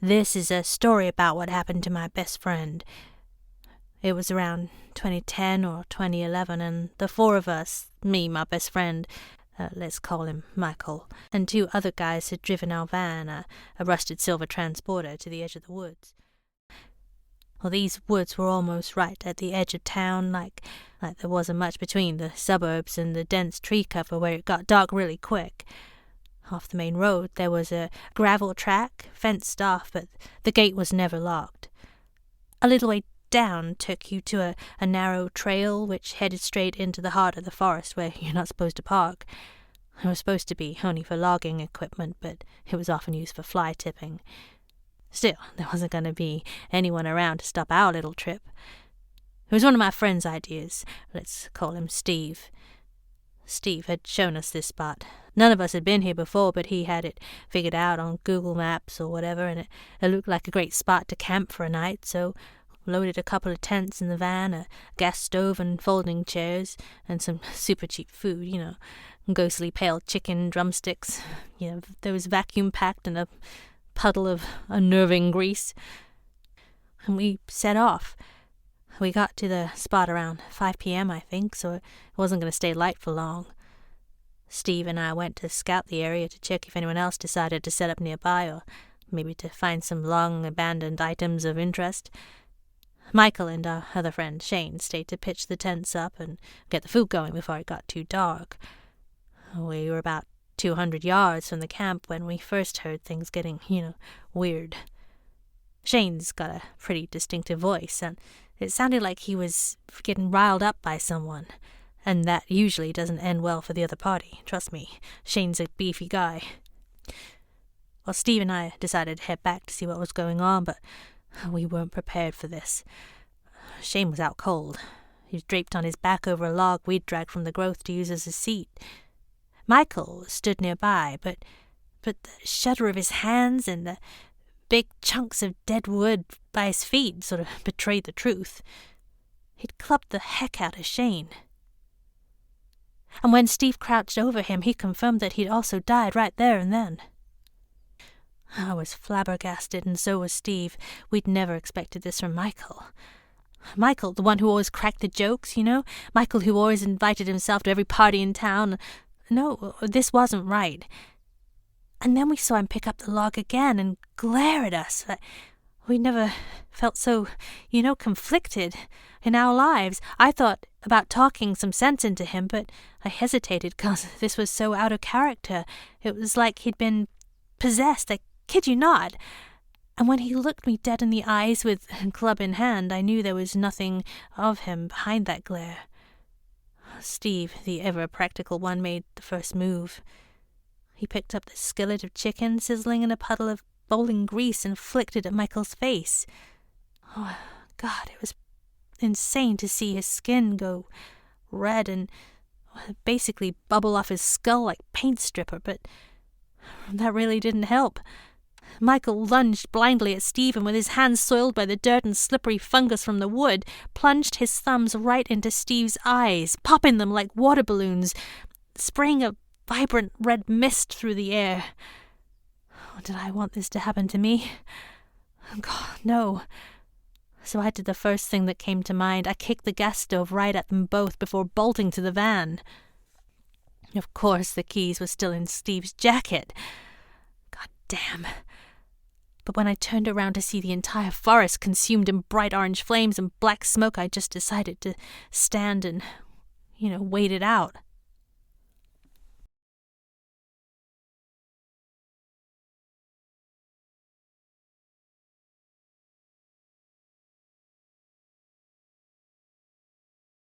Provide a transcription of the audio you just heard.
This is a story about what happened to my best friend. It was around 2010 or 2011, and the four of us, me, my best friend, let's call him Michael, and two other guys had driven our van, a rusted silver transporter, to the edge of the woods. Well, these woods were almost right at the edge of town, like there wasn't much between the suburbs and the dense tree cover where it got dark really quick. Off the main road there was a gravel track, fenced off, but the gate was never locked. A little way down took you to a narrow trail which headed straight into the heart of the forest where you're not supposed to park. It was supposed to be only for logging equipment, but it was often used for fly tipping. Still, there wasn't going to be anyone around to stop our little trip. It was one of my friend's ideas. Let's call him Steve. Steve had shown us this spot. None of us had been here before, but he had it figured out on Google Maps or whatever, and it looked like a great spot to camp for a night, so loaded a couple of tents in the van, a gas stove and folding chairs, and some super cheap food, ghostly pale chicken drumsticks. There was vacuum-packed and a puddle of unnerving grease. And we set off. We got to the spot around 5 p.m., I think, so it wasn't going to stay light for long. Steve and I went to scout the area to check if anyone else decided to set up nearby, or maybe to find some long-abandoned items of interest. Michael and our other friend, Shane, stayed to pitch the tents up and get the food going before it got too dark. We were about 200 yards from the camp when we first heard things getting, weird. Shane's got a pretty distinctive voice, and it sounded like he was getting riled up by someone, and that usually doesn't end well for the other party. Trust me, Shane's a beefy guy. Well, Steve and I decided to head back to see what was going on, but we weren't prepared for this. Shane was out cold. He was draped on his back over a log we'd dragged from the growth to use as a seat. Michael stood nearby, but the shudder of his hands and the big chunks of dead wood by his feet sort of betrayed the truth. He'd clubbed the heck out of Shane. And when Steve crouched over him, he confirmed that he'd also died right there and then. I was flabbergasted, and so was Steve. We'd never expected this from Michael. Michael, the one who always cracked the jokes, Michael who always invited himself to every party in town. No, this wasn't right. And then we saw him pick up the log again and glare at us. We never felt so, conflicted in our lives. I thought about talking some sense into him, but I hesitated because this was so out of character. It was like he'd been possessed, I kid you not. And when he looked me dead in the eyes with club in hand, I knew there was nothing of him behind that glare. Steve, the ever-practical one, made the first move. He picked up the skillet of chicken sizzling in a puddle of boiling grease and flicked it at Michael's face. Oh, God, it was insane to see his skin go red and basically bubble off his skull like paint stripper, but that really didn't help. Michael lunged blindly at Steve, and with his hands soiled by the dirt and slippery fungus from the wood, plunged his thumbs right into Steve's eyes, popping them like water balloons, spraying a vibrant red mist through the air. Oh, did I want this to happen to me? God, no. So I did the first thing that came to mind. I kicked the gas stove right at them both before bolting to the van. Of course, the keys were still in Steve's jacket. God damn. But when I turned around to see the entire forest consumed in bright orange flames and black smoke, I just decided to stand and, wait it out.